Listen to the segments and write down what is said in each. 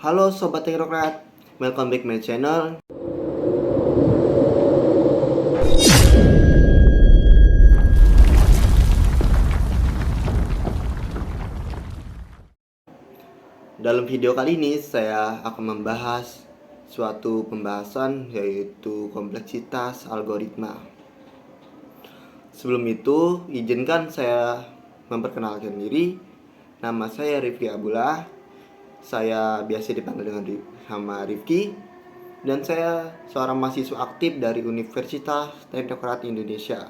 Halo Sobat Teknokrat, welcome back my channel. Dalam video kali ini saya akan membahas suatu pembahasan yaitu kompleksitas algoritma. Sebelum itu, izinkan saya memperkenalkan diri. Nama saya Rifki Abdullah. Saya biasa dipanggil dengan nama Rifki. Dan saya seorang mahasiswa aktif dari Universitas Teknokrat Indonesia.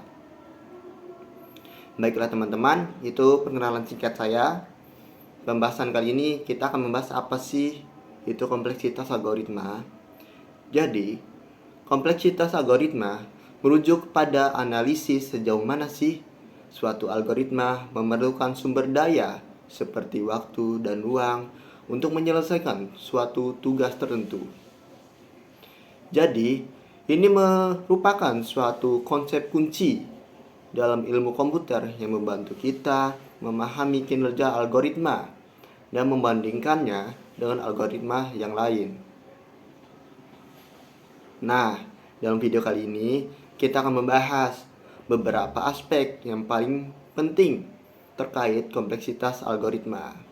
Baiklah teman-teman, itu perkenalan singkat saya. Pembahasan kali ini kita akan membahas apa sih itu kompleksitas algoritma. Jadi, kompleksitas algoritma merujuk pada analisis sejauh mana sih suatu algoritma memerlukan sumber daya seperti waktu dan ruang untuk menyelesaikan suatu tugas tertentu. Jadi, ini merupakan suatu konsep kunci dalam ilmu komputer yang membantu kita memahami kinerja algoritma dan membandingkannya dengan algoritma yang lain. Nah, dalam video kali ini kita akan membahas beberapa aspek yang paling penting terkait kompleksitas algoritma.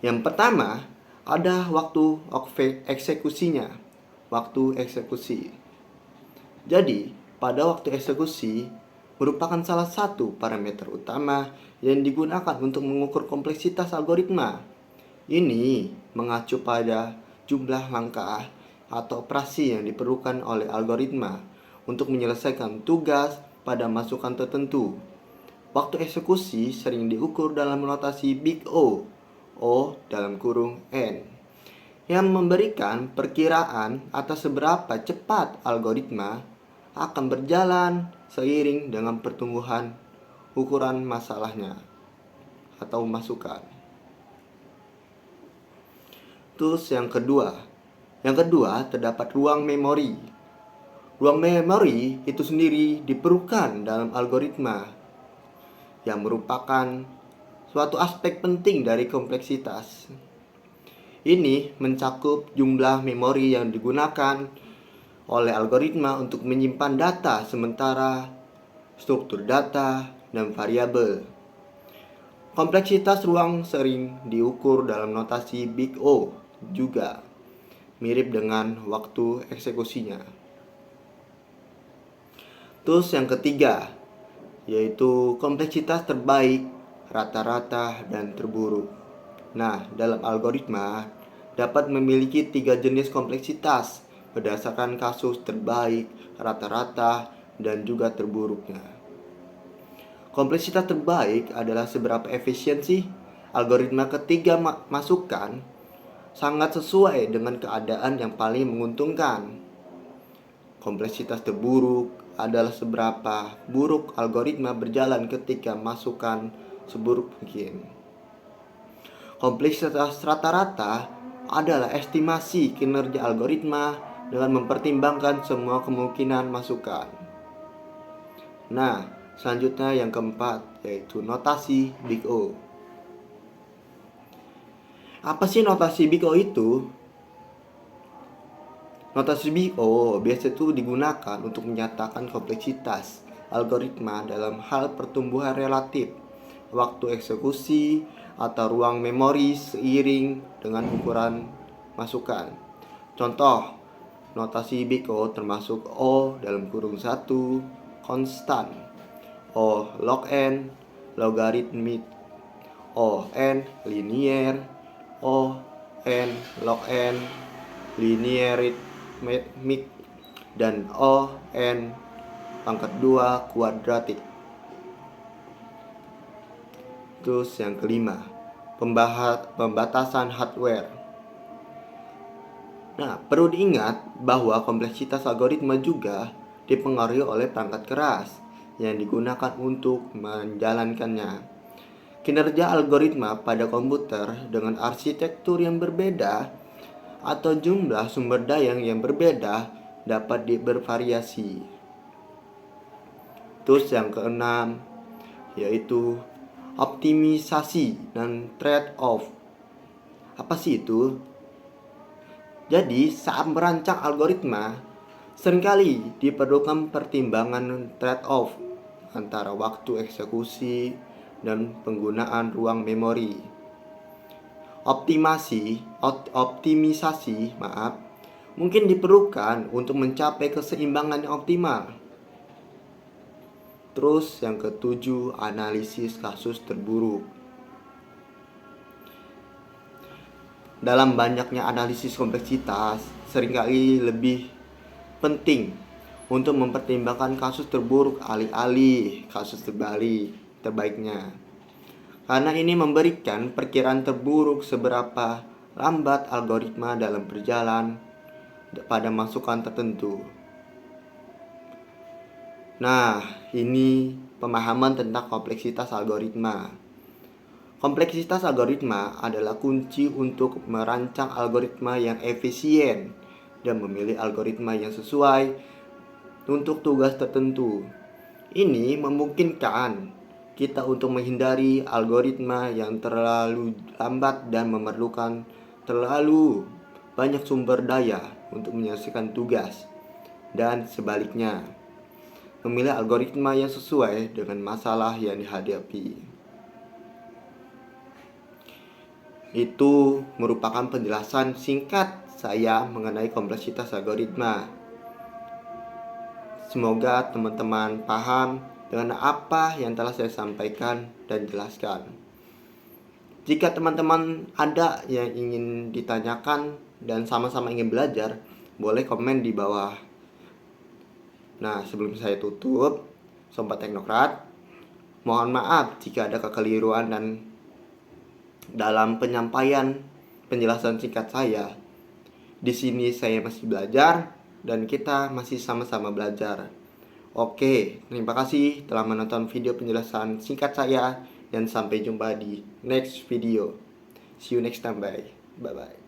Yang pertama, ada waktu eksekusinya. Waktu eksekusi. Jadi, pada waktu eksekusi merupakan salah satu parameter utama yang digunakan untuk mengukur kompleksitas algoritma. Ini mengacu pada jumlah langkah atau operasi yang diperlukan oleh algoritma untuk menyelesaikan tugas pada masukan tertentu. Waktu eksekusi sering diukur dalam notasi Big O, O dalam kurung N, yang memberikan perkiraan atas seberapa cepat algoritma akan berjalan seiring dengan pertumbuhan ukuran masalahnya atau masukan. Terus yang kedua terdapat ruang memori. Ruang memori itu sendiri diperlukan dalam algoritma yang merupakan suatu aspek penting dari kompleksitas. Ini mencakup jumlah memori yang digunakan oleh algoritma untuk menyimpan data sementara, struktur data, dan variabel. Kompleksitas ruang sering diukur dalam notasi Big O juga, mirip dengan waktu eksekusinya. Terus yang ketiga, yaitu kompleksitas terbaik, rata-rata, dan terburuk. Nah, dalam algoritma dapat memiliki 3 jenis kompleksitas berdasarkan kasus terbaik, rata-rata, dan juga terburuknya. Kompleksitas terbaik adalah seberapa efisiensi algoritma ketiga masukan sangat sesuai dengan keadaan yang paling menguntungkan. Kompleksitas terburuk adalah seberapa buruk algoritma berjalan ketika masukan seburuk mungkin. Kompleksitas rata-rata adalah estimasi kinerja algoritma dengan mempertimbangkan semua kemungkinan masukan. Nah, selanjutnya yang keempat, yaitu notasi Big O. Apa sih notasi Big O itu? Notasi Big O biasa itu digunakan untuk menyatakan kompleksitas algoritma dalam hal pertumbuhan relatif, waktu eksekusi, atau ruang memori seiring dengan ukuran masukan. Contoh, notasi Big O termasuk O dalam kurung 1 konstan, O log n logaritmik, O n linier, O n log n linearitmik, dan O n pangkat 2 kuadratik. Terus yang kelima, pembatasan hardware. Nah, perlu diingat bahwa kompleksitas algoritma juga dipengaruhi oleh perangkat keras yang digunakan untuk menjalankannya. Kinerja algoritma pada komputer dengan arsitektur yang berbeda atau jumlah sumber daya yang berbeda dapat bervariasi. Terus yang keenam, yaitu optimisasi dan trade-off. Apa sih itu? Jadi, saat merancang algoritma, seringkali diperlukan pertimbangan trade-off antara waktu eksekusi dan penggunaan ruang memori. Optimisasi, mungkin diperlukan untuk mencapai keseimbangan yang optimal. Terus yang ketujuh, analisis kasus terburuk. Dalam banyaknya analisis kompleksitas, seringkali lebih penting untuk mempertimbangkan kasus terburuk alih-alih kasus terbaiknya. Karena ini memberikan perkiraan terburuk seberapa lambat algoritma dalam berjalan pada masukan tertentu. Nah, ini pemahaman tentang kompleksitas algoritma. Kompleksitas algoritma adalah kunci untuk merancang algoritma yang efisien dan memilih algoritma yang sesuai untuk tugas tertentu. Ini memungkinkan kita untuk menghindari algoritma yang terlalu lambat dan memerlukan terlalu banyak sumber daya untuk menyelesaikan tugas, dan sebaliknya, memilih algoritma yang sesuai dengan masalah yang dihadapi. Itu merupakan penjelasan singkat saya mengenai kompleksitas algoritma. Semoga teman-teman paham dengan apa yang telah saya sampaikan dan jelaskan. Jika teman-teman ada yang ingin ditanyakan dan sama-sama ingin belajar, boleh komen di bawah. Nah, sebelum saya tutup, Sobat Teknokrat, mohon maaf jika ada kekeliruan dan dalam penyampaian penjelasan singkat saya. Di sini saya masih belajar dan kita masih sama-sama belajar. Oke, terima kasih telah menonton video penjelasan singkat saya dan sampai jumpa di next video. See you next time, bye. Bye-bye.